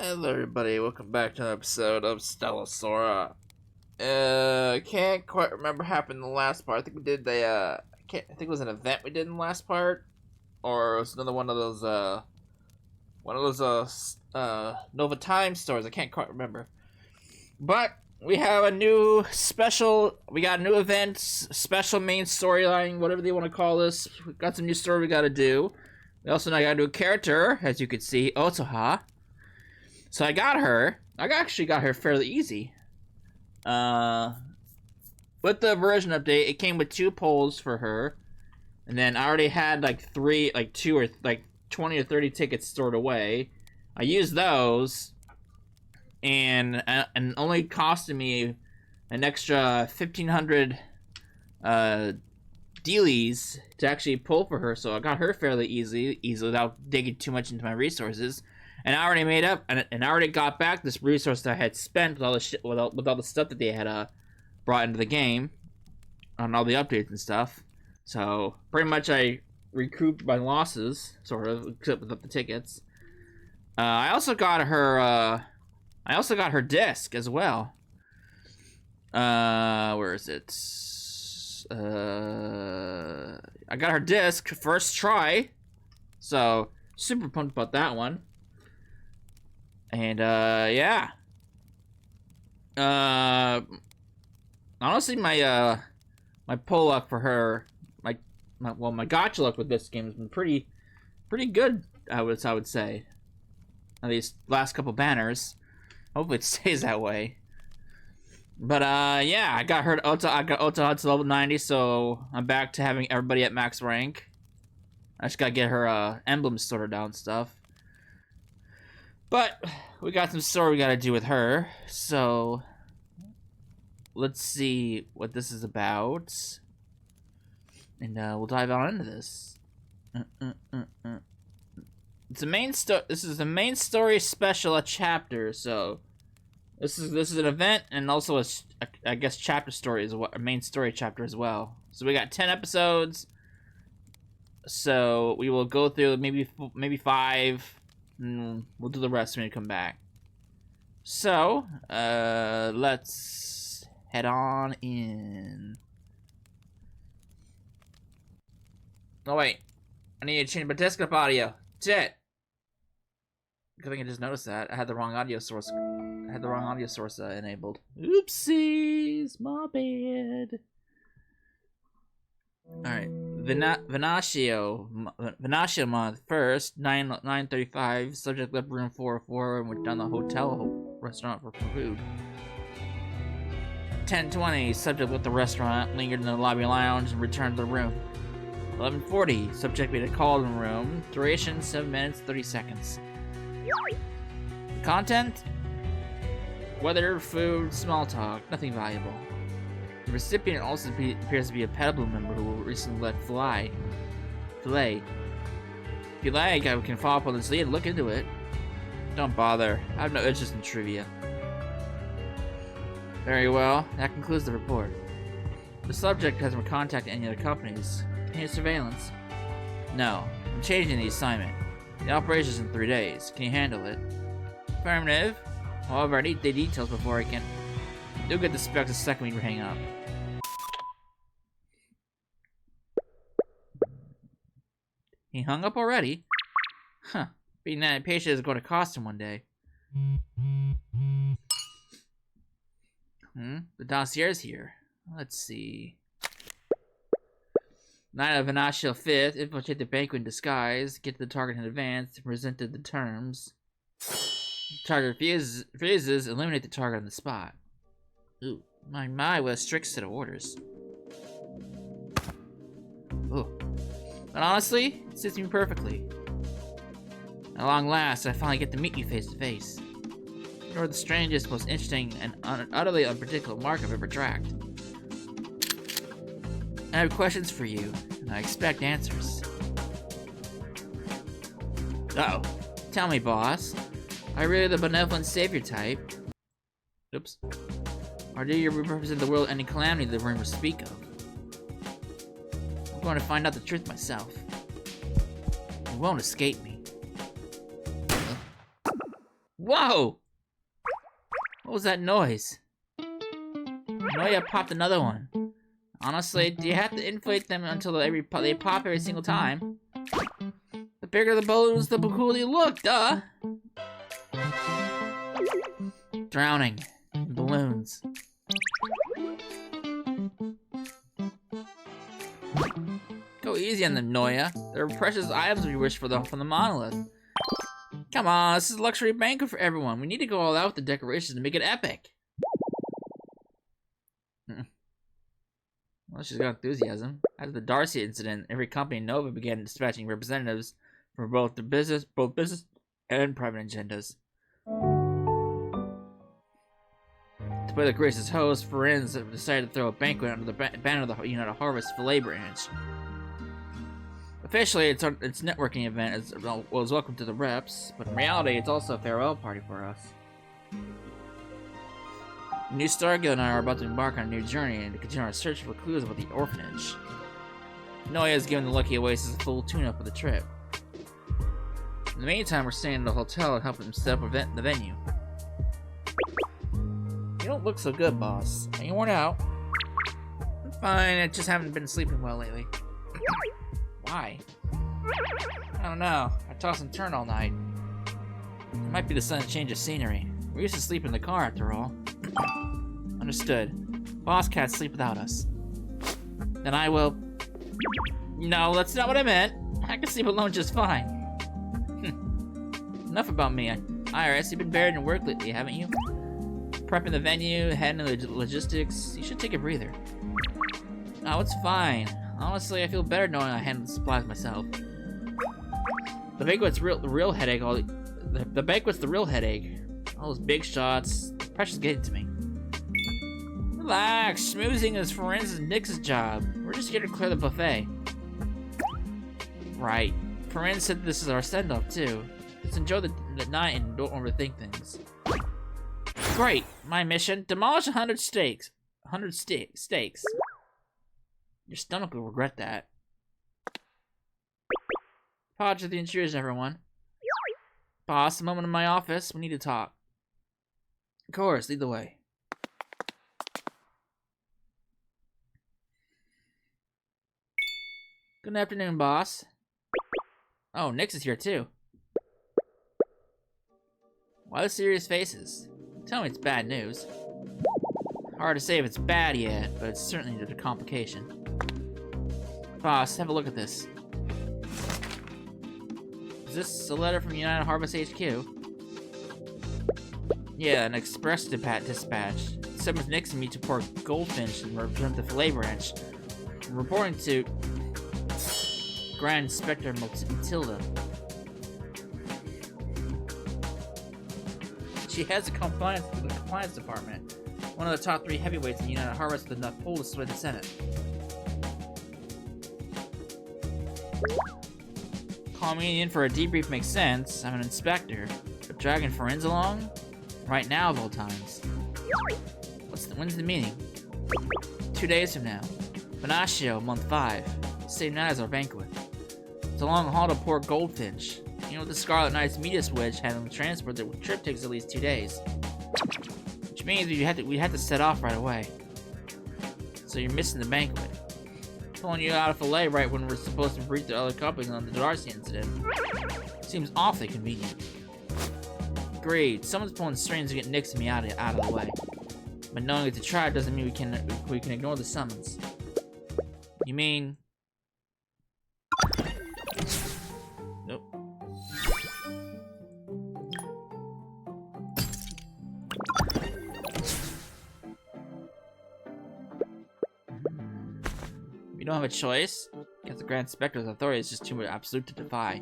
Hello everybody, welcome back to an episode of Stella Sora. Can't quite remember what happened in the last part. I think we did I think it was an event we did in the last part. Or it was another one of those Nova Time stores. I can't quite remember. But we have a new we got a new event, special main storyline, whatever they want to call this. We got some new story we gotta do. We also now got a new character, as you can see, Otoha. So I got her. I actually got her fairly easy. With the version update, it came with 2 polls for her. And then I already had like 20 or 30 tickets stored away. I used those. And only costed me an extra 1,500 dealies to actually pull for her. So I got her fairly easily without digging too much into my resources. And I already made up, and I already got back this resource that I had spent with all the with all the stuff that they had brought into the game, on all the updates and stuff. So pretty much I recouped my losses, sort of, except without the tickets. I also got her disc as well. Where is it? I got her disc first try, so super pumped about that one. And, yeah. Honestly, my pull luck for her, my gacha luck with this game has been pretty good, I would say. At least last couple banners. Hopefully it stays that way. But, yeah, I got Otoha to level 90, so I'm back to having everybody at max rank. I just gotta get her, emblems sorted out and stuff. But we got some story we gotta do with her, so let's see what this is about, and we'll dive on into this. It's a main story. This is the main story special, a chapter. So this is an event and also I guess chapter story is a main story chapter as well. So we got 10 episodes. So we will go through maybe 5. We'll do the rest when we come back. So, let's head on in. Oh wait, I need to change my desktop audio. Shit. I think I just noticed that I had the wrong audio source. Enabled. Oopsies, my bad. Alright, Venatio month. First, 9:35, subject left room 404 and went down the hotel restaurant for food. 10:20, subject left the restaurant, lingered in the lobby lounge, and returned to the room. 11:40, subject made a call in the room. Duration, 7 minutes, 30 seconds. Content? Weather, food, small talk, nothing valuable. The recipient also appears to be a Pebble member who recently let Filet. If you like, I can follow up on this lead and look into it. Don't bother. I have no interest in trivia. Very well. That concludes the report. The subject hasn't contacted any other companies. Any surveillance? No. I'm changing the assignment. The operation's in 3 days. Can you handle it? Affirmative. However, I need the details before I can. You'll get the specs the second we hang up. He hung up already? Huh. Being that patient is going to cost him one day. The dossier's here. Let's see. Night of Venatio 5th. Infiltrate the banquet in disguise. Get to the target in advance. Presented the terms. Target refuses. Eliminate the target on the spot. Ooh, my, what a strict set of orders. Ooh. But honestly, it suits me perfectly. At long last, I finally get to meet you face to face. You're the strangest, most interesting, and utterly unpredictable mark I've ever tracked. I have questions for you, and I expect answers. Uh-oh. Tell me, boss. Are you really the benevolent savior type? Oops. Or do you represent the world-ending calamity the rumors speak of? I'm going to find out the truth myself. You won't escape me. Whoa! What was that noise? Noya popped another one. Honestly, do you have to inflate them until they pop every single time? The bigger the balloons, the cooler they look, duh! Drowning in balloons. Go easy on them, Noya. They're precious items we wish for from the monolith. Come on, this is a luxury banquet for everyone. We need to go all out with the decorations to make it epic. Well, she's got enthusiasm. After the Darcia incident, every company in Nova began dispatching representatives for both business and private agendas. To play the gracious host, friends have decided to throw a banquet under the banner of the United Harvest Filet branch. Officially, it's networking event as well as welcome to the reps, but in reality, it's also a farewell party for us. The new Stargill and I are about to embark on a new journey and to continue our search for clues about the orphanage. Noya has given the Lucky Oasis a full tune-up of the trip. In the meantime, we're staying at the hotel and helping them set up the venue. You don't look so good, boss. Are you worn out? I'm fine, I just haven't been sleeping well lately. Why? I don't know. I toss and turn all night. It might be the sudden change of scenery. We used to sleep in the car, after all. Understood. Boss can't sleep without us. Then I will... No, that's not what I meant. I can sleep alone just fine. Enough about me. Iris, you've been buried in work lately, haven't you? Prepping the venue, handling the logistics. You should take a breather. Oh, it's fine. Honestly, I feel better knowing I handle the supplies myself. The banquet's the real headache. The banquet's the real headache. All those big shots. The pressure's getting to me. Relax. Schmoozing is Ferenz and Nix's job. We're just here to clear the buffet. Right. Ferenz said this is our send-off too. Just enjoy the night and don't overthink things. Great. My mission: demolish 100 steaks. 100 steaks. Your stomach will regret that. Apologies to the intruders, everyone. Boss, a moment in my office. We need to talk. Of course, lead the way. Good afternoon, boss. Oh, Nix is here too. Why the serious faces? Tell me it's bad news. Hard to say if it's bad yet, but it's certainly a complication. Boss, have a look at this. Is this a letter from United Harvest HQ? Yeah, an express dispatch. It summons Nix and me to Port Goldfinch and return to Filet Branch. I'm reporting to Grand Inspector Matilda. She has a compliance with the compliance department. One of the top 3 heavyweights in United Harvest with enough pull to sway the Senate. Calling me in for a debrief makes sense. I'm an inspector. But dragging Ferenz along? Right now of all times. When's the meeting? 2 days from now. Benaccio, month 5. Same night as our banquet. It's a long haul to Port Goldfinch. You know, with the Scarlet Knight's media switch handling the transport, the trip takes at least 2 days. Which means we had to set off right away. So you're missing the banquet. Pulling you out of Filet right when we're supposed to brief the other companies on the Darcia incident. Seems awfully convenient. Agreed. Someone's pulling strings to get Nix and me out of the way. But knowing it's a tribe doesn't mean we can ignore the summons. You mean... Nope. We don't have a choice, because the Grand Inspector's authority is just too absolute to defy.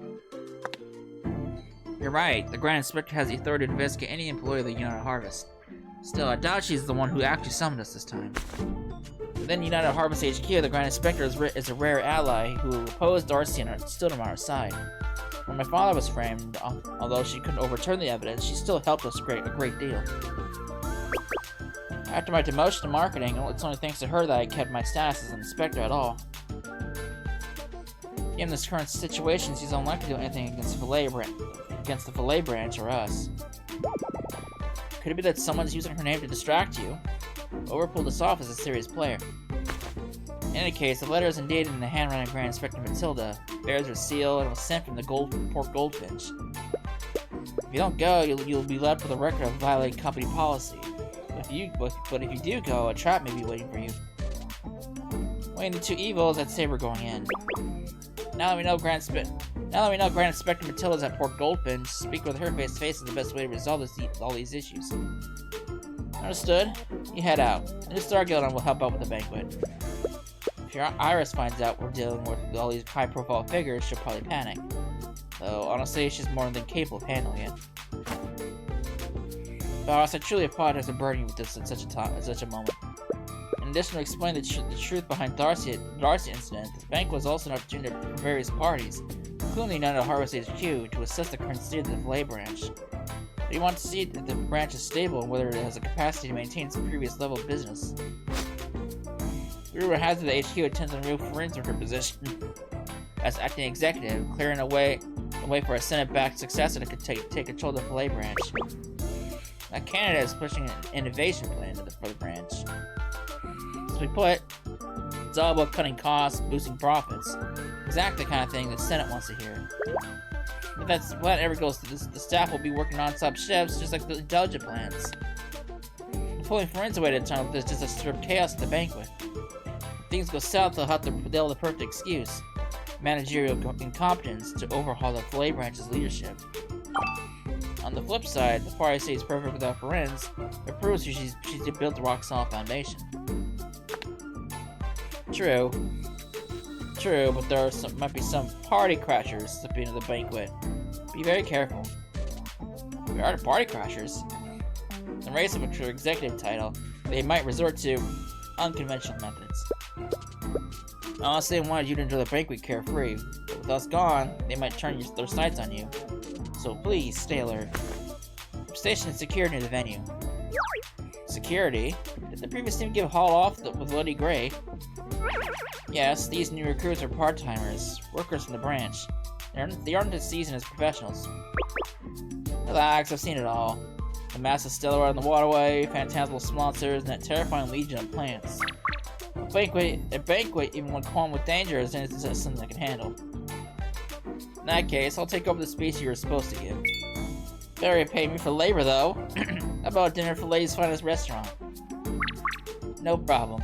You're right, the Grand Inspector has the authority to investigate any employee of the United Harvest. Still, I doubt she's the one who actually summoned us this time. Within United Harvest HQ, the Grand Inspector is a rare ally who opposed Darcia and stood on our side. When my father was framed, although she couldn't overturn the evidence, she still helped us a great deal. After my demotion to marketing, it's only thanks to her that I kept my status as an inspector at all. Given this current situation, she's unlikely to do anything against the Filet Branch or us. Could it be that someone's using her name to distract you? Whoever pulled this off is a serious player. In any case, the letter is indeed in the handwriting of Grand Inspector Matilda. Bears her seal and was sent from the Port Goldfinch. If you don't go, you'll be left with a record of violating company policy. But if you do go, a trap may be waiting for you. Weighing the two evils, I'd say we're going in. Now that we know Grand Inspector Matilda's at Port Goldfinch, speak with her face to face is the best way to resolve all these issues. Understood? You head out. The new Star Guild will help out with the banquet. If your Iris finds out we're dealing with all these high-profile figures, she'll probably panic. Though, honestly, she's more than capable of handling it. Boss, I truly apologize for burdening you with this at such a moment. In addition to explaining the truth behind Darcia incident, this banquet was also an opportunity for various parties, including the United Harvest HQ, to assess the current state of the Filet branch. We want to see that the branch is stable and whether it has the capacity to maintain its previous level of business. Rumor has it the HQ intends on real friends of her position as acting executive, clearing a way for a Senate-backed successor to take control of the Filet branch. Now Canada is pushing an innovation plan for the branch. As we put, it's all about cutting costs, boosting profits. Exactly the kind of thing the Senate wants to hear. If that ever goes through, the staff will be working non-stop shifts, just like the intelligent plans. Pulling friends away at a time like this just to stir up chaos at the banquet. If things go south, they'll have the perfect excuse. Managerial incompetence to overhaul the Filet branch's leadership. On the flip side, the party stays perfect without friends. It proves she's built a rock-solid foundation. True, but there might be some party crashers slipping into the banquet. Be very careful. We are the party crashers. In the race of a true executive title, they might resort to unconventional methods. Honestly, I wanted you to enjoy the banquet carefree, but with us gone, they might turn their sights on you. So please, stay alert. Station is secured near the venue. Security? Did the previous team give Hall off with Bloody Gray? Yes, these new recruits are part-timers, workers from the branch. They aren't as seasoned as professionals. Relax, I've seen it all. The massive Stella on the waterway, phantasmal monsters, and that terrifying legion of plants. A banquet, even when calm with danger, is something I can handle. In that case, I'll take over the speech you were supposed to give. Better pay me for labor, though. How about dinner for Ladies' Finest Restaurant? No problem.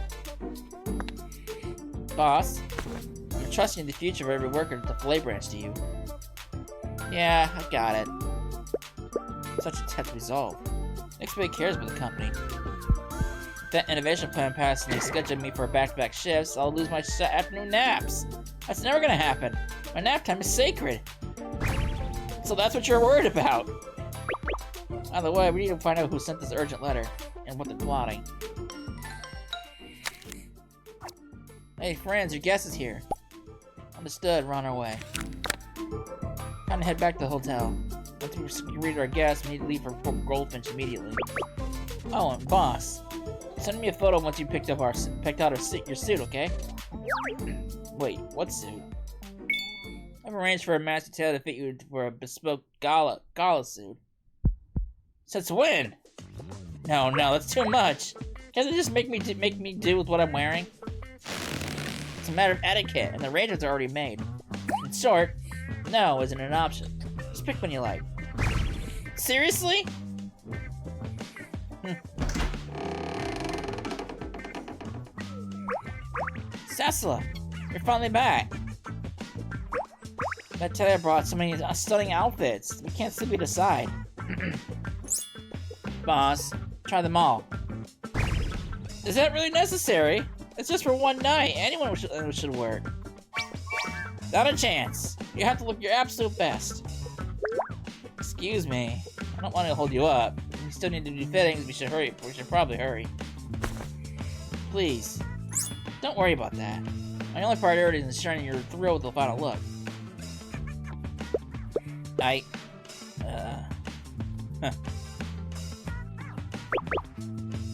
Boss, I'm entrusting the future of every worker at the Filet branch to you. Yeah, I got it. Such intense resolve. Nobody cares about the company. If that innovation plan passes and they schedule me for back-to-back shifts, I'll lose my afternoon naps. That's never gonna happen. My nap time is sacred. So that's what you're worried about. By the way, we need to find out who sent this urgent letter and what they're plotting. Hey friends, your guest is here. Understood, we're on our way. Time to head back to the hotel. Once we read our guests, we need to leave for Port Goldfinch immediately. Oh, and boss, send me a photo once you picked out your suit, okay? Wait, what suit? I've arranged for a master tailor to fit you for a bespoke gala suit. Since when? No, that's too much. Can't they just make me do with what I'm wearing? It's a matter of etiquette, and the arrangements are already made. In short, no isn't an option. Just pick one you like. Seriously? Stella, you're finally back. That tailor brought so many stunning outfits. We can't simply decide. Boss, try them all. Is that really necessary? It's just for one night. Anyone should wear it. Not a chance. You have to look your absolute best. Excuse me. I don't want to hold you up. We still need to do fittings. We should hurry. We should probably hurry. Please. Don't worry about that. My only priority is ensuring you're thrilled with the final look.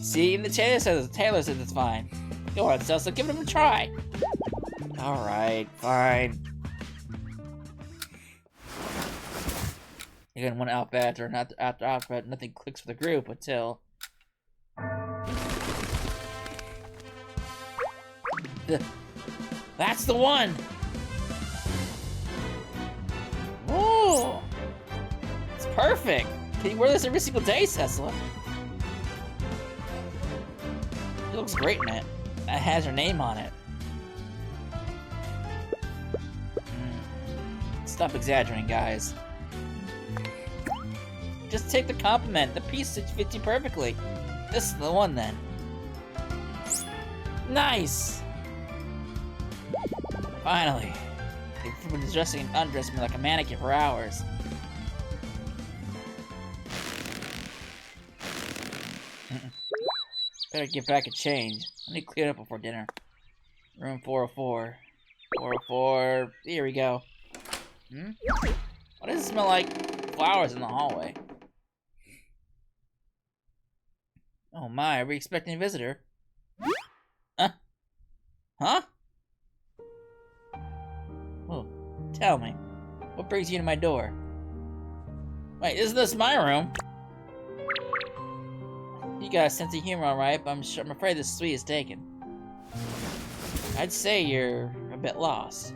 See, even the tailor says it's fine. Go on, Stella, give it a try. Alright, fine. Again, one alphabet or not after alphabet, nothing clicks for the group until that's the one. Ooh, it's perfect. Can you wear this every single day, Cecilla? It looks great in it. It has her name on it. Stop exaggerating, guys. Just take the compliment. The piece fits you perfectly. This is the one, then. Nice! Finally. They've been dressing and undressing me like a mannequin for hours. Better get back and change. I need to clean up before dinner. Room 404. 404. Here we go. Why does it smell like flowers in the hallway? Oh my, are we expecting a visitor? Huh? Oh, tell me. What brings you to my door? Wait, isn't this my room? You got a sense of humor, alright, but I'm afraid this suite is taken. I'd say you're a bit lost.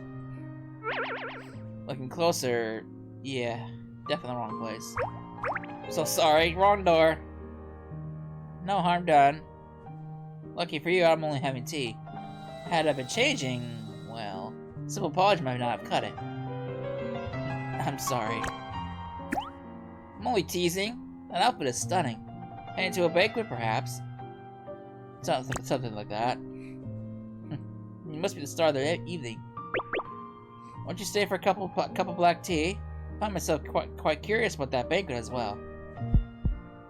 Looking closer, yeah, definitely the wrong place. I'm so sorry, wrong door. No harm done. Lucky for you, I'm only having tea. Had I been changing, well, simple apology might not have cut it. I'm sorry. I'm only teasing. That outfit is stunning. Heading to a banquet, perhaps? Something like that. You must be the star of the evening. Why don't you stay for a cup of black tea? I find myself quite curious about that banquet as well.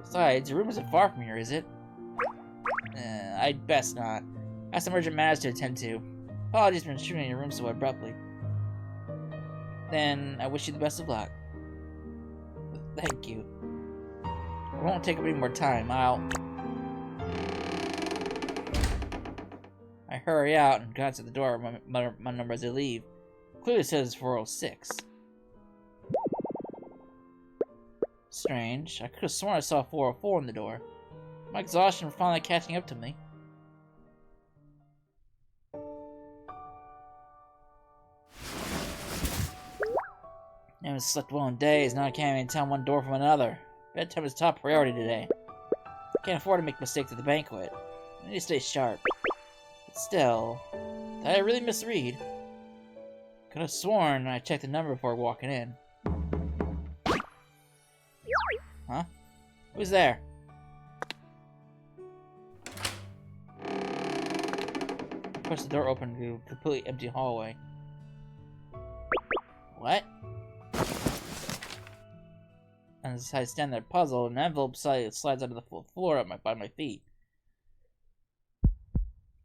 Besides, your room isn't far from here, is it? I'd best not. I have some urgent matters to attend to. Apologies for intruding in your room so abruptly. Then, I wish you the best of luck. Thank you. I won't take up any more time. I hurry out and glance at the door my number as I leave. Clearly says 406. Strange. I could have sworn I saw 404 in the door. My exhaustion finally catching up to me. I haven't slept well in days, now I can't even tell one door from another. Bedtime is top priority today. I can't afford to make mistakes at the banquet. I need to stay sharp. But still, did I really misread? Could have sworn I checked the number before walking in. Huh? Who's there? I pushed the door open to a completely empty hallway. What? And as I stand there puzzled, an envelope slides onto the floor by my feet.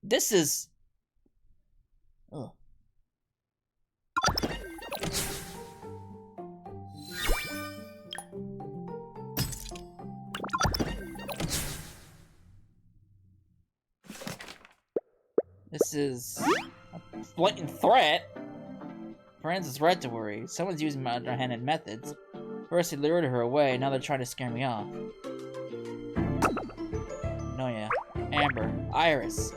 This is... Ugh. This is a blatant threat. Friends is right to worry. Someone's using my underhanded methods. First they lured her away, now they're trying to scare me off. Noya, Amber, Iris.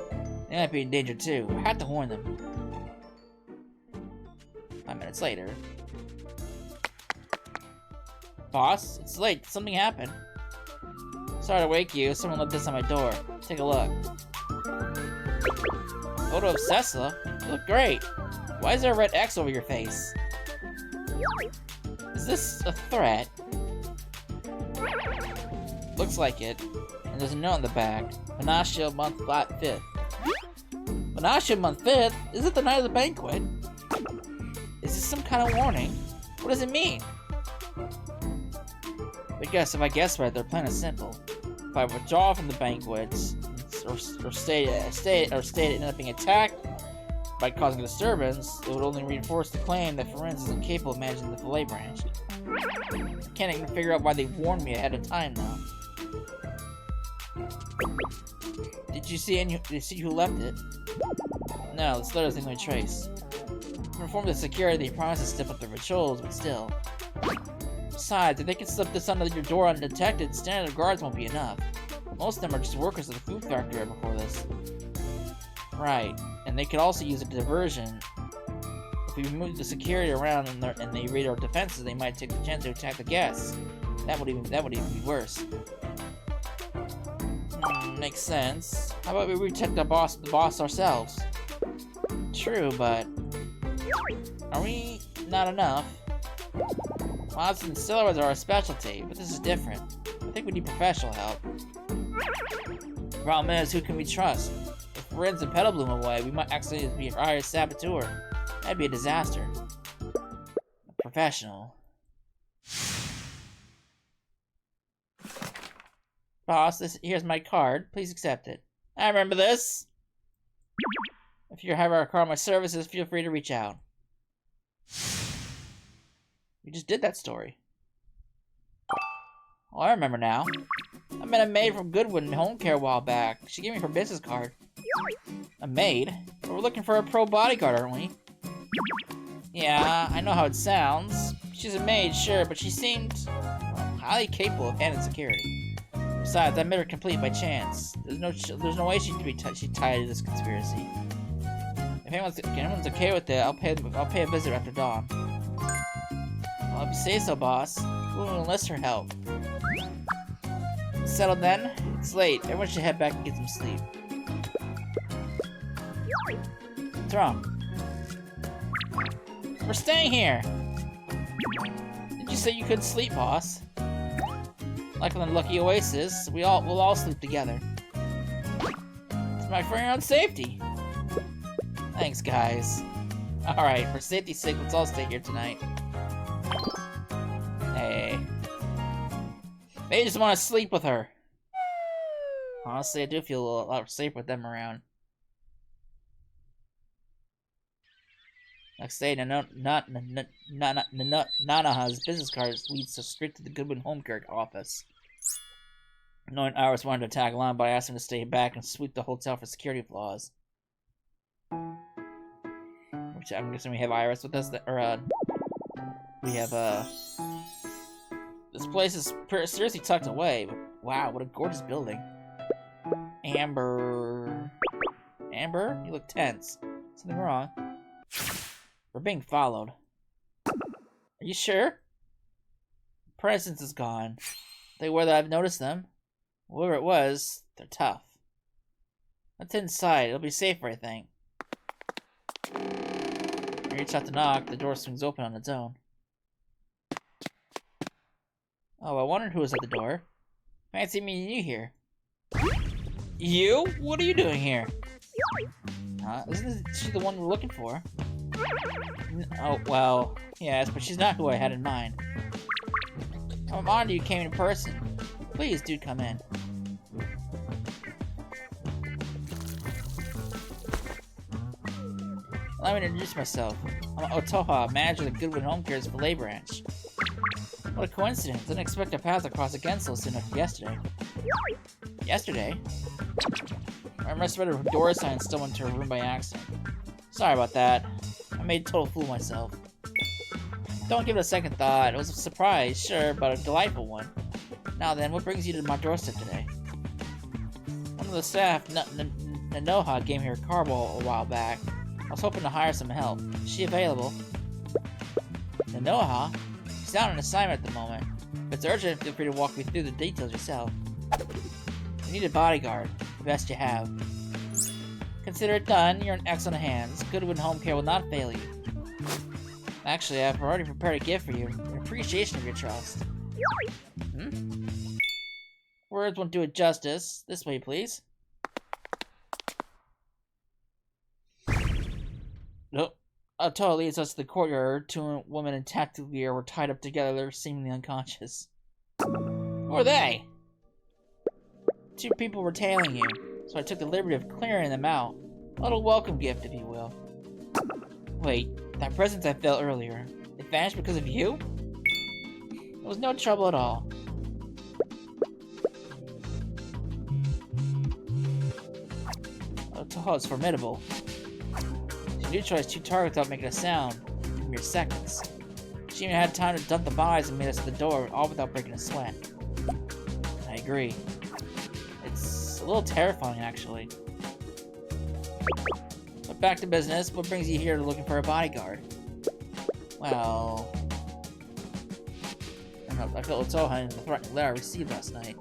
They might be in danger too. I had to warn them. 5 minutes later. Boss, it's late. Something happened. Sorry to wake you. Someone left this on my door. Take a look. Photo of Cecilla? You look great. Why is there a red X over your face? Is this a threat? Looks like it. And there's a note on the back. Menashe month 5th. Menashe month 5th? Is it the night of the banquet? Is this some kind of warning? What does it mean? I guess if I guess right, their plan is simple. If I withdraw from the banquets, or state it ended up being attacked by causing a disturbance, it would only reinforce the claim that Ferenz is incapable of managing the fillet branch. I can't even figure out why they warned me ahead of time now. Did you see who left it? No, this letter doesn't leave a trace. To inform the security, they promised to step up the patrols, but still. Besides, if they can slip this under your door undetected, standard guards won't be enough. Most of them are just workers at the food factory before this. Right, and they could also use a diversion. If we move the security around and they raid our defenses, they might take the chance to attack the guests. That would even be worse. Makes sense. How about we protect the boss ourselves? True, but are we not enough? Waltz and Stella are our specialty, but this is different. I think we need professional help. The problem is, who can we trust? If Renz and Petalbloom away, we might accidentally hire a saboteur. That'd be a disaster. A professional. Boss, here's my card. Please accept it. I remember this. If you have our card on my services, feel free to reach out. We just did that story. Oh, I remember now. I met a maid from Goodwood Home Care a while back. She gave me her business card. A maid? But we're looking for a pro bodyguard, aren't we? Yeah, I know how it sounds. She's a maid, sure, but she seemed highly capable of handling security. Besides, I met her complete by chance. There's no way she'd be tied to this conspiracy. If anyone's okay with it, I'll pay a visit after dawn. Well, if you say so, boss. We'll enlist her help. Settled then? It's late. Everyone should head back and get some sleep. What's wrong? We're staying here! Did you say you couldn't sleep, boss? Like on the Lucky Oasis, we'll all sleep together. It's for your own safety. Thanks, guys. Alright, for safety's sake, let's all stay here tonight. Hey. Maybe just want to sleep with her. Honestly, I do feel a lot safer with them around. Next day, Nanaha's business card leads us straight to the Goodwin Home Care office. Knowing Iris wanted to tag along, but I asked him to stay back and sweep the hotel for security flaws. Which I'm guessing we have Iris with us, we have, this place is seriously tucked away, but wow, what a gorgeous building. Amber? Amber? You look tense. Something wrong? We're being followed. Are you sure? Presence is gone. They were that I've noticed them. Whoever it was, they're tough. Let's inside. It'll be safer, I think. I reach out to knock. The door swings open on its own. Oh, I wondered who was at the door. Fancy meeting you here. You? What are you doing here? Isn't she the one we're looking for? Oh, well, yes, but she's not who I had in mind. I'm honored you came in person. Please do come in. Allow me to introduce myself. I'm Otoha, manager of the Goodwin Home Care's Filet Branch. What a coincidence. Didn't expect our paths to cross again so soon after yesterday. Yesterday? I must have read a door sign and still went to her room by accident. Sorry about that. I made a total fool of myself. Don't give it a second thought. It was a surprise, sure, but a delightful one. Now then, what brings you to my doorstep today? One of the staff, Nanoha, gave me her car a while back. I was hoping to hire some help. Is she available? Nanoha? She's out on assignment at the moment. If it's urgent, feel free to walk me through the details yourself. You need a bodyguard. The best you have. Consider it done. You're in excellent hands. Goodwin Home Care will not fail you. Actually, I've already prepared a gift for you. In appreciation of your trust. Words won't do it justice. This way, please. Nope. Otoha leads us to the courtyard. Two women in tactical gear were tied up together, seemingly unconscious. Who are they? Two people were tailing you, so I took the liberty of clearing them out. A little welcome gift, if you will. Wait, that presence I felt earlier, it vanished because of you? It was no trouble at all. Otoha is formidable. She neutralized two targets without making a sound in mere seconds. She even had time to dump the bodies and meet us at the door, all without breaking a sweat. I agree. It's a little terrifying, actually. But back to business. What brings you here looking for a bodyguard? Well... I felt Toha in the threatening letter I received last night.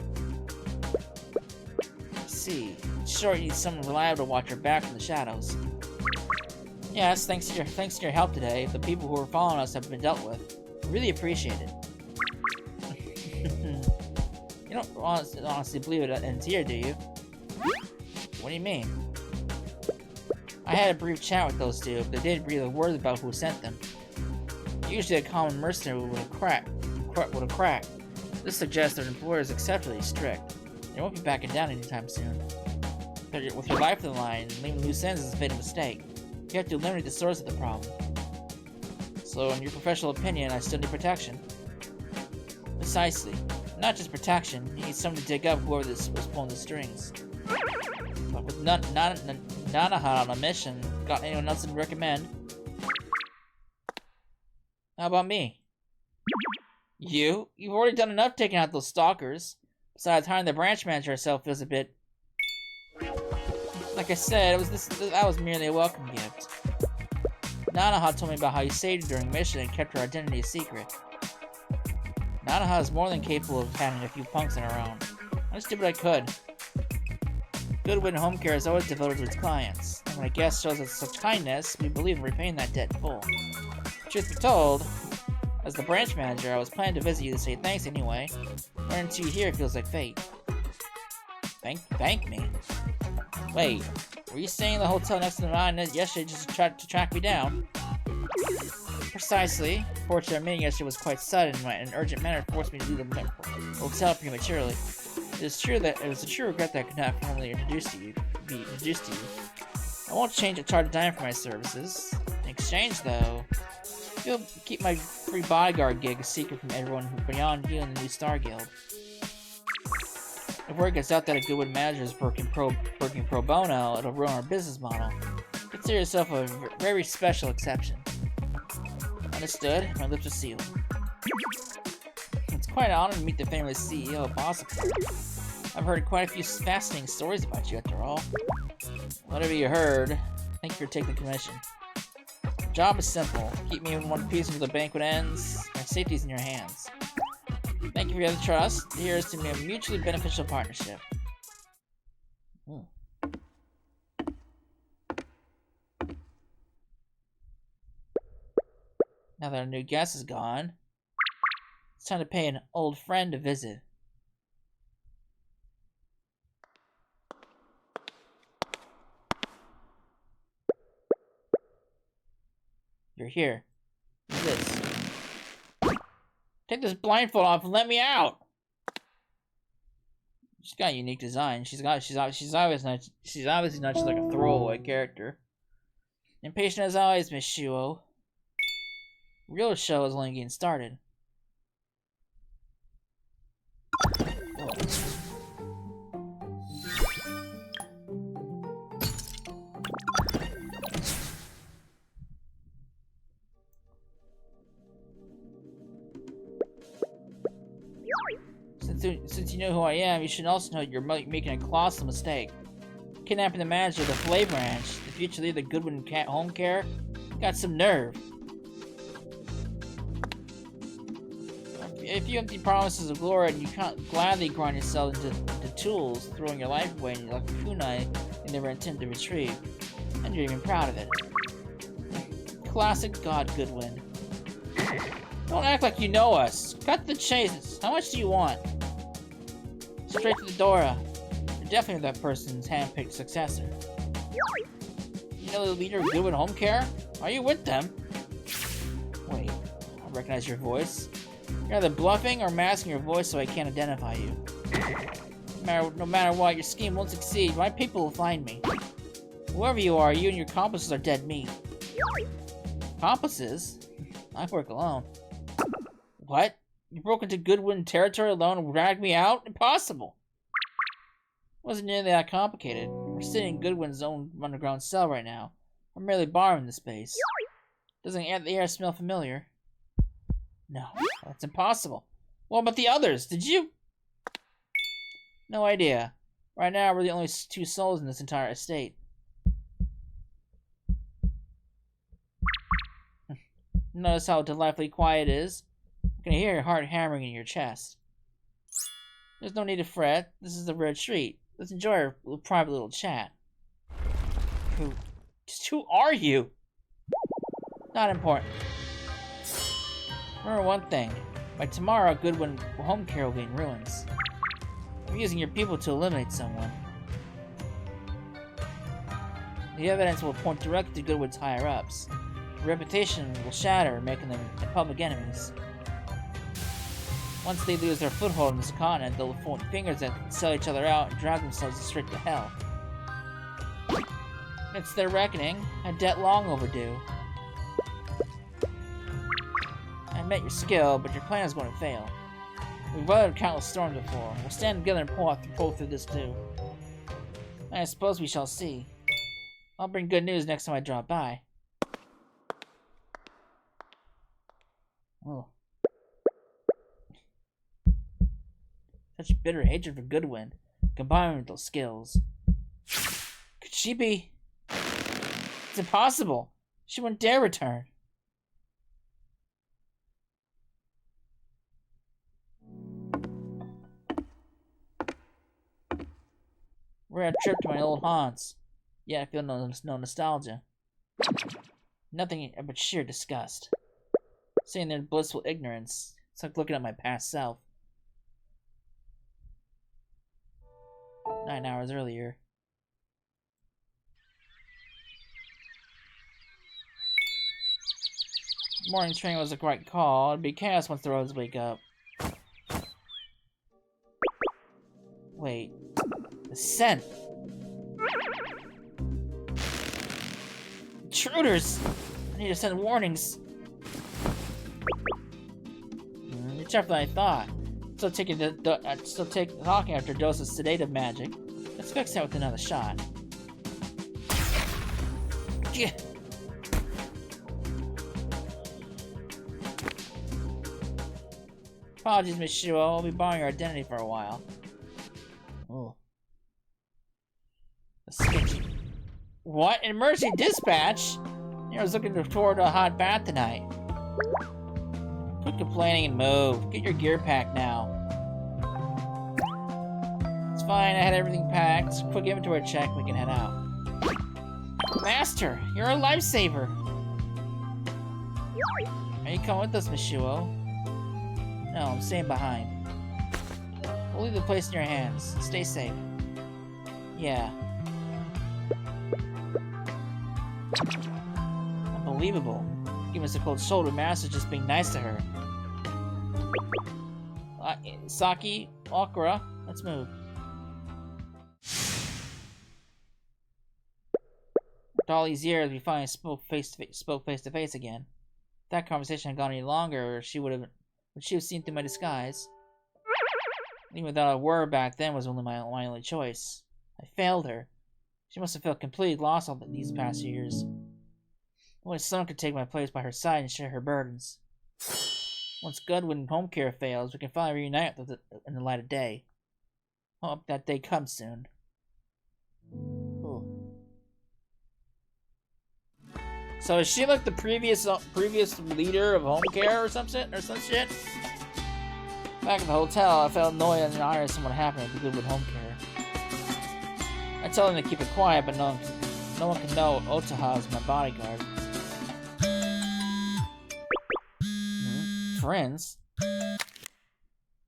I see. Sure, you need someone reliable to watch your back from the shadows. Yes, thanks to your help today, the people who are following us have been dealt with. I really appreciate it. You don't honestly believe it ends here, do you? What do you mean? I had a brief chat with those two, but they didn't breathe a word about who sent them. Usually a common mercenary would have cracked. This suggests their employer is exceptionally strict. They won't be backing down anytime soon. With your life on the line, leaving loose ends is a fatal mistake. You have to eliminate the source of the problem. So, in your professional opinion, I still need protection. Precisely. Not just protection, you need someone to dig up whoever was pulling the strings. But with Nanaha on a mission, got anyone else to recommend? How about me? You've already done enough taking out those stalkers. Besides, hiring the branch manager herself feels a bit... Like I said, that was merely a welcome gift. Nanaha told me about how you saved her during mission and kept her identity a secret. Nanaha is more than capable of handling a few punks on her own. I just did what I could. Goodwin Home Care is always devoted to its clients, and when a guest shows us such kindness, we believe in repaying that debt in full. Truth be told, as the branch manager, I was planning to visit you to say thanks anyway. Running into you here feels like fate. Thank me? Wait, were you staying in the hotel next to mine yesterday just to track me down? Precisely. Fortunately, our meeting yesterday was quite sudden, and an urgent matter forced me to leave the hotel prematurely. It was a true regret that I could not formally be introduced to you. I won't change a charge of dime for my services. In exchange, though, you'll keep my free bodyguard gig a secret from everyone beyond you and the new Star Guild. If word gets out that a Goodwood manager is working pro bono, it'll ruin our business model. Consider yourself a very special exception. Understood? My lips are sealed. It's quite an honor to meet the famous CEO of Possible. I've heard quite a few fascinating stories about you, after all. Whatever you heard, thank you for taking the commission. The job is simple. Keep me in one piece until the banquet ends. My safety's in your hands. Thank you for your trust. Here is to be a mutually beneficial partnership. Now that our new guest is gone, it's time to pay an old friend a visit. You're here. What's this? Take this blindfold off and let me out! She's got a unique design. She's obviously not just like a throwaway character. Impatient as always, Miss Shuo. Real show is only getting started. Since you know who I am, you should also know you're making a colossal mistake. Kidnapping the manager of the Flay Branch, the future leader of Goodwin Home Care, got some nerve. If you empty promises of glory and you can't gladly grind yourself into tools, throwing your life away like a kunai you never intend to retrieve, and you're even proud of it. Classic God Goodwin. Don't act like you know us. Cut the chase. How much do you want? Straight to the Dora. You're definitely that person's hand-picked successor. You know the leader of Goodwin Home Care? Are you with them? Wait, I recognize your voice. You're either bluffing or masking your voice so I can't identify you. No matter what, your scheme won't succeed. My people will find me. Whoever you are, you and your accomplices are dead meat. Accomplices? I work alone. What? You broke into Goodwin territory alone and dragged me out? Impossible! It wasn't nearly that complicated. We're sitting in Goodwin's own underground cell right now. I'm merely borrowing the space. Doesn't the air smell familiar? No, that's impossible. What about the others? Did you? No idea. Right now, we're the only 2 souls in this entire estate. Notice how delightfully quiet it is? I can hear your heart hammering in your chest. There's no need to fret. This is a rare treat. Let's enjoy our private little chat. Who are you? Not important. Remember one thing. By tomorrow, Goodwin home care will be in ruins. You're using your people to eliminate someone. The evidence will point directly to Goodwin's higher-ups. Their reputation will shatter, making them public enemies. Once they lose their foothold on this continent, they'll point fingers that sell each other out and drag themselves straight to hell. It's their reckoning, a debt long overdue. I admit your skill, but your plan is going to fail. We've weathered countless storms before. We'll stand together and pull through this too. I suppose we shall see. I'll bring good news next time I drop by. Oh. Such bitter hatred for Goodwin, combined with those skills. Could she be? It's impossible. She wouldn't dare return. We're on a trip to my old haunts. Yet I feel no nostalgia. Nothing but sheer disgust. Sitting there in blissful ignorance. It's like looking at my past self. 9 hours earlier. Morning train was a great call. It'd be chaos once the roads wake up. Wait. The scent! Intruders! I need to send warnings. You're tougher than I thought. Still talking after a dose of sedative magic. Let's fix that with another shot. Yeah. Apologies, Miss Shuo. I'll be borrowing your identity for a while. Oh. A sketchy. What? An emergency dispatch? I was looking toward a hot bath tonight. Quit complaining and move. Get your gear packed now. It's fine, I had everything packed. Quick inventory check, we can head out. Master, you're a lifesaver. Are you coming with us, Miss Shuo? No, I'm staying behind. We'll leave the place in your hands. Stay safe. Yeah. Unbelievable. Give us a cold shoulder, Master just being nice to her. Saki, Okura, let's move. After all these years, we finally spoke face to face again. If that conversation had gone any longer, she would have seen through my disguise. Even without a word back then was only my only choice. I failed her. She must have felt completely lost all these past years. Only someone could take my place by her side and share her burdens. Once Goodwin home care fails, we can finally reunite in the light of day. I hope that day comes soon. Ooh. So is she like the previous leader of home care or some shit? Back at the hotel, I felt annoyed and irate something happened with Goodwin home care. I told him to keep it quiet, but no one can know Otaha is my bodyguard. Friends?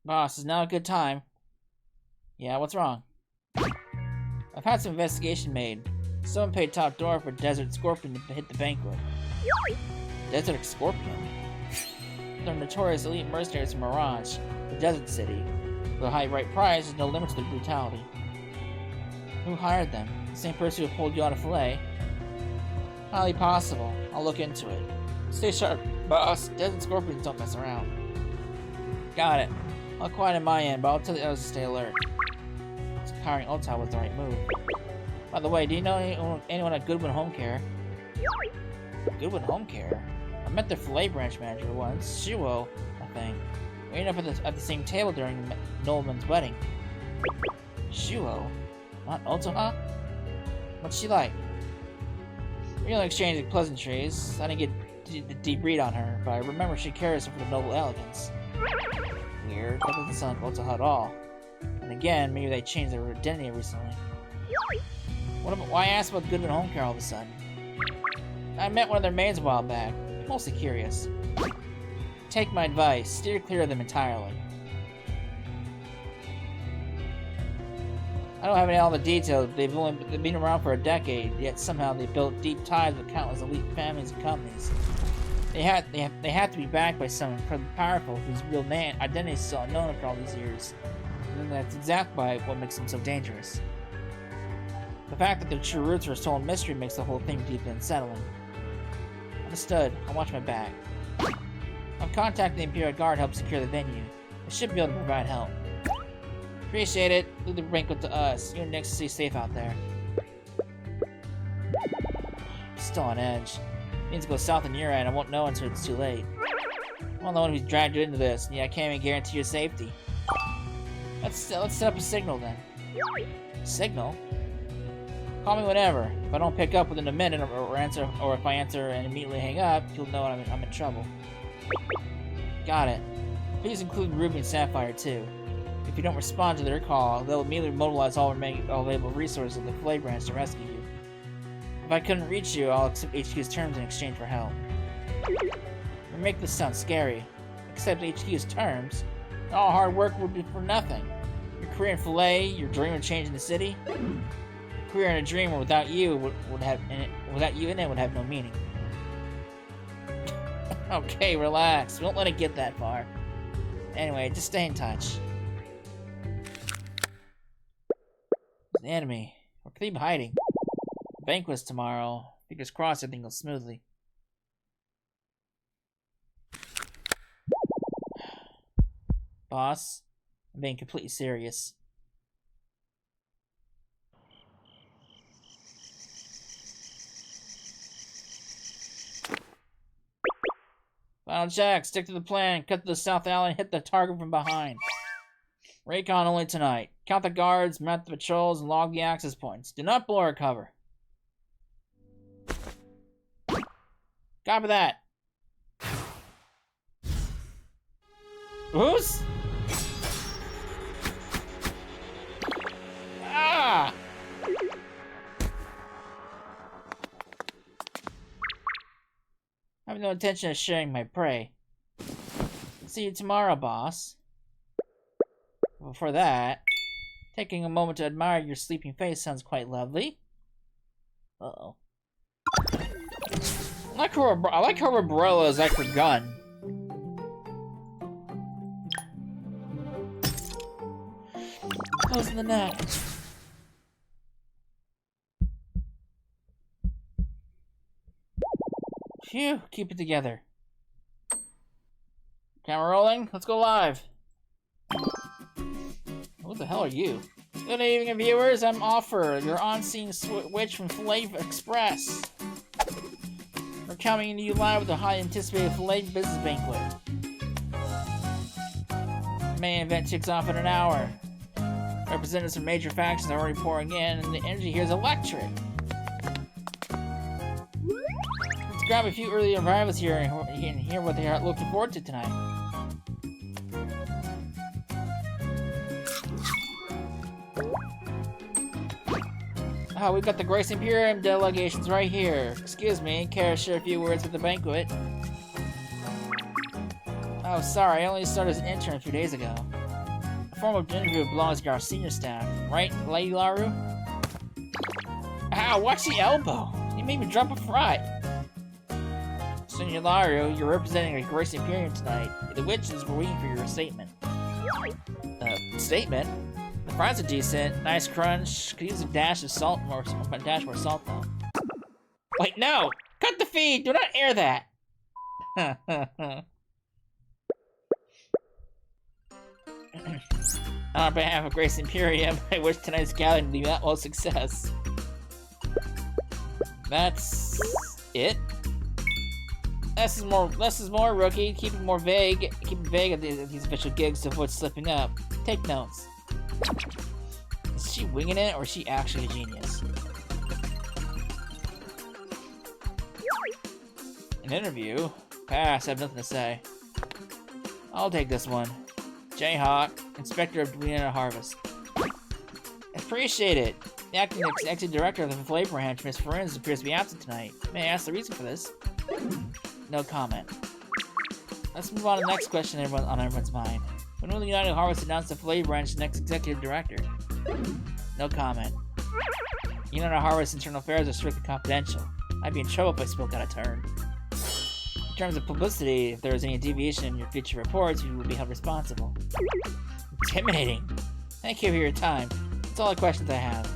Boss, is now a good time. Yeah, what's wrong? I've had some investigation made. Someone paid top dollar for Desert Scorpion to hit the banquet. Desert Scorpion? They're notorious elite mercenaries from Mirage, the desert city. For the high right price, there's no limit to their brutality. Who hired them? The same person who pulled you out of Filet? Highly possible. I'll look into it. Stay sharp, boss. Desert Scorpions don't mess around. Got it. I'll quiet on my end, but I'll tell the others to stay alert. Hiring Otaha was the right move. By the way, do you know anyone at Goodwin Home Care? Goodwin Home Care? I met the filet branch manager once, Shuo, I think. We ended up at the same table during Nolan's wedding. Shuo? Not Otoha? What's she like? We only exchanged pleasantries. I didn't get the deep read on her, but I remember she cares for the noble elegance. Weird. That doesn't sound like Otoha at all. And again, maybe they changed their identity recently. Why ask about Goodman Home Care all of a sudden? I met one of their maids a while back. Mostly curious. Take my advice. Steer clear of them entirely. I don't have all the details, but they've been around for a decade, yet somehow they built deep ties with countless elite families and companies. They have to be backed by someone incredibly powerful whose real identity is still unknown after all these years. And that's exactly what makes them so dangerous. The fact that their true roots are a stolen mystery makes the whole thing deeply unsettling. Understood. I'll watch my back. I'll contact the Imperial Guard to help secure the venue. I should be able to provide help. Appreciate it. Leave the banquet to us. You and Nick stay safe out there. Still on edge. Means to go south on your end. I won't know until it's too late. I'm the one who's dragged you into this, and yeah, I can't even guarantee your safety. Let's set up a signal then. Signal? Call me whenever. If I don't pick up within a minute, or if I answer and immediately hang up, you'll know I'm in trouble. Got it. Please include Ruby and Sapphire too. If you don't respond to their call, they'll immediately mobilize all available resources of the Filet Branch to rescue you. If I couldn't reach you, I'll accept HQ's terms in exchange for help. You make this sound scary. Accept HQ's terms? All hard work would be for nothing. Your career in Filet, your dream of changing the city? Your career in a dream without you would have no meaning. Okay, relax. Don't let it get that far. Anyway, just stay in touch. The enemy. Where could they be hiding? Banquet's tomorrow. Fingers crossed everything goes smoothly. Boss, I'm being completely serious. Final check. Stick to the plan. Cut to the south alley and hit the target from behind. Recon only tonight. Count the guards, mount the patrols, and log the access points. Do not blow our cover. Copy that. Who's? Ah! I have no intention of sharing my prey. See you tomorrow, boss. Before that, taking a moment to admire your sleeping face sounds quite lovely. Uh-oh. I like her umbrella is like her gun. Closing the net. Phew, keep it together. Camera rolling, let's go live. What the hell are you? Good evening, viewers. I'm Offer, your on-scene witch from Filet Express. We're coming to you live with a highly anticipated Filet business banquet. The main event kicks off in an hour. Representatives from major factions are already pouring in, and the energy here is electric. Let's grab a few early arrivals here and hear what they are looking forward to tonight. Oh, we've got the Grace Imperium delegations right here. Excuse me, care to share a few words at the banquet? Oh, sorry, I only started as an intern a few days ago. A formal interview belongs to our senior staff, right, Lady Laru? Ow, watch the elbow! You made me drop a fry! Senior Laru, you're representing the Grace Imperium tonight. The witches were waiting for your statement. Statement? The fries are decent, nice crunch. Could use a dash of salt more salt though. Wait, no! Cut the feed! Do not air that! On behalf of Grace Imperium, I wish tonight's gathering to be the utmost success. That's it? Less is more, rookie. Keep it more vague. Keep it vague at these official gigs to avoid slipping up. Take notes. Is she winging it, or is she actually a genius? An interview? Pass, I have nothing to say. I'll take this one. Jayhawk, Inspector of United Harvest. Appreciate it. The acting executive director of the Filet Branch, Miss Ferenz, appears to be absent tonight. May I ask the reason for this? No comment. Let's move on to the next question on everyone's mind. When will the United Harvest announce the Filet Branch's next executive director? No comment. United Harvest internal affairs are strictly confidential. I'd be in trouble if I spoke out of turn. In terms of publicity, if there is any deviation in your future reports, you will be held responsible. Intimidating. Thank you for your time. That's all the questions I have.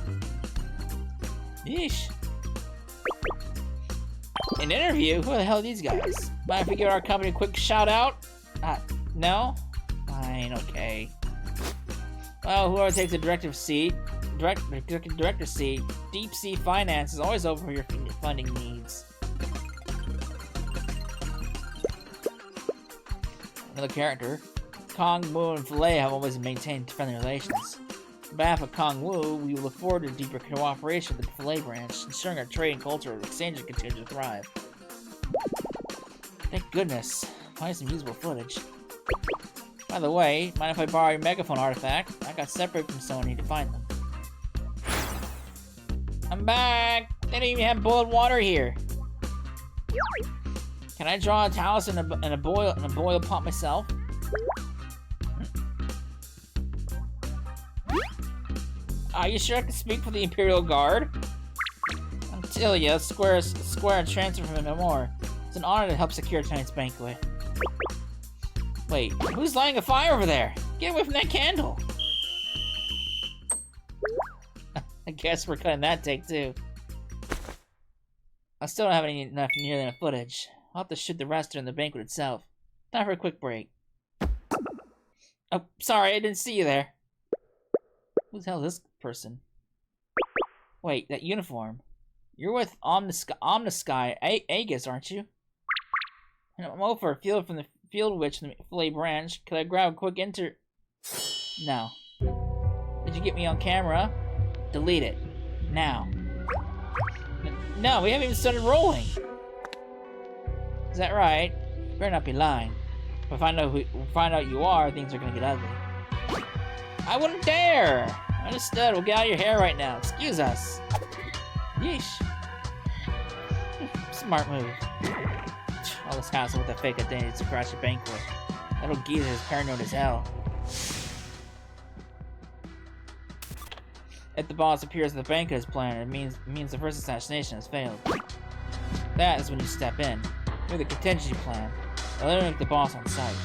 Yeesh. An interview? Who the hell are these guys? Mind if we give our company a quick shout out? No? Fine, okay. Well, whoever takes the director seat, Deep Sea Finance is always over for your funding needs. Another character. Kong, Wu, and Filet have always maintained friendly relations. On behalf of Kong Wu, we look forward to deeper cooperation with the Filet Branch, ensuring our trade and cultural exchange continue to thrive. Thank goodness. Find some usable footage. By the way, mind if I borrow your megaphone artifact? I got separated from someone and need to find them. I'm back! They don't even have boiled water here. Can I draw a talus in a boil pot myself? Are you sure I can speak for the Imperial Guard? I'm Tilia, square and transfer from Memoir. It's an honor to help secure tonight's banquet. Wait, who's lighting a fire over there? Get away from that candle! I guess we're cutting that take too. I still don't have enough footage. I'll have to shoot the rest during the banquet itself. Time for a quick break. Oh, sorry, I didn't see you there. Who the hell is this person? Wait, that uniform. You're with Omnisky Aegis, aren't you? I'm over field from the Field Witch from the Filet Branch. Could I grab a quick No. Did you get me on camera? Delete it. Now. No, we haven't even started rolling. Is that right? Better not be lying. If I find out you are, things are gonna get ugly. I wouldn't dare! Understood, we'll get out of your hair right now. Excuse us. Yeesh. Smart move. All this hassle with the fake identity to crash a banquet. That old geezer is paranoid as hell. If the boss appears at the banquet as planned, it means the first assassination has failed. That is when you step in. With a contingency plan. Eliminate the boss on sight.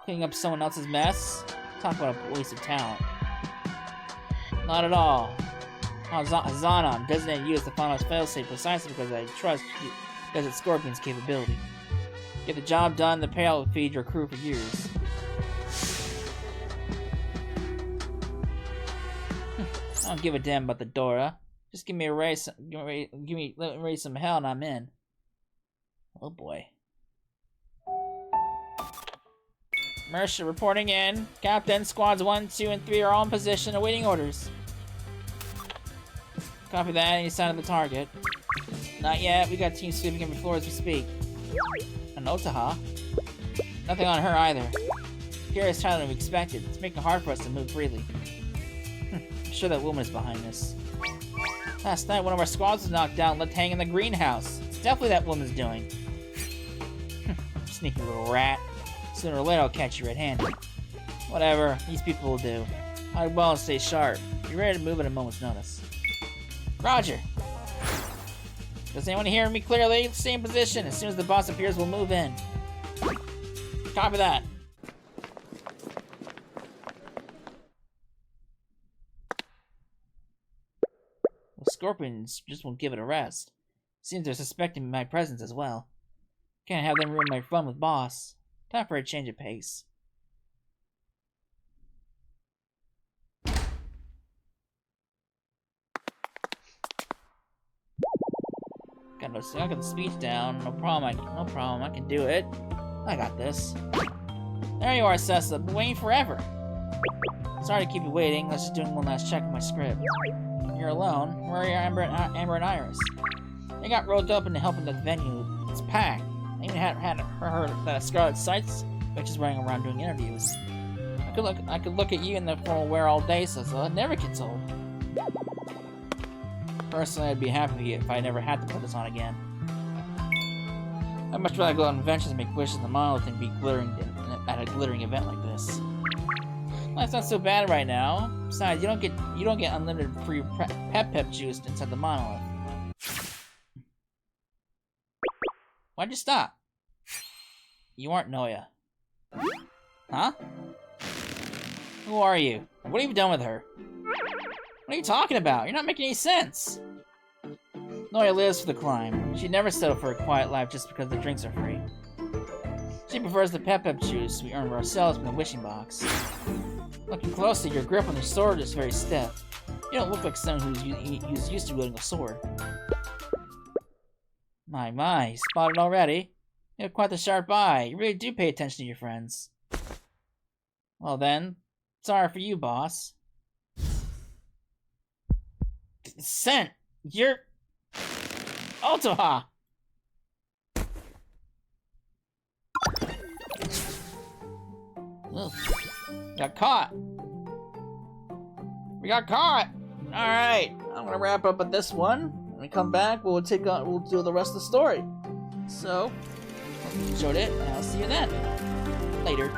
Cleaning up someone else's mess? Talk about a waste of talent. Not at all. Hazanon designated you as the final failsafe precisely because I trust you because it's Scorpion's capability. Get the job done, the payout will feed your crew for years. I don't give a damn about the Dora. Just give me a race, let me raise some hell and I'm in. Oh boy. Mercer reporting in. Captain, squads 1, 2, and 3 are all in position awaiting orders. Copy that, any sign of the target? Not yet, we got teams sweeping every floor as we speak. An Otaha? Nothing on her either. Kira is tighter than we expected. It's making it hard for us to move freely. I'm sure that woman is behind this. Last night, one of our squads was knocked down and left hanging in the greenhouse. It's definitely that woman's doing. Sneaky little rat. Sooner or later, I'll catch you red-handed. Whatever, these people will do. Hide well and stay sharp. Be ready to move at a moment's notice. Roger. Does anyone hear me clearly? Stay in position. As soon as the boss appears, we'll move in. Copy that. The Scorpions just won't give it a rest. Seems they're suspecting my presence as well. Can't have them ruin my fun with boss. Time for a change of pace. Got I got the speech down. No problem. No problem. I can do it. I got this. There you are, Sessa. Been waiting forever. Sorry to keep you waiting. Let's just do one last check of my script. You're alone. Where are your Amber and Iris? They got roped up into helping the venue. It's packed. I even had heard that Scarlet Sights, which is running around doing interviews. I could look at you in the formal wear all day, Sessa. It never gets old. Personally, I'd be happy if I never had to put this on again. I'd much rather go on adventures and make wishes in the monolith than be glittering at a glittering event like this. Life's not so bad right now. Besides, you don't get unlimited free pep juice inside the monolith. Why'd you stop? You aren't Noya. Huh? Who are you? What have you done with her? What are you talking about? You're not making any sense. Noya lives for the climb. She'd never settle for a quiet life just because the drinks are free. She prefers the pep juice we earn for ourselves from the wishing box. Looking closely, your grip on the sword is very stiff. You don't look like someone who's used to wielding a sword. My, spotted already? You have quite the sharp eye. You really do pay attention to your friends. Well then, sorry for you, boss. Scent! You're... Altoha! Ugh. Got caught! We got caught! Alright, I'm gonna wrap up with this one. When we come back, we'll do the rest of the story. So, hope you enjoyed it, and I'll see you then. Later.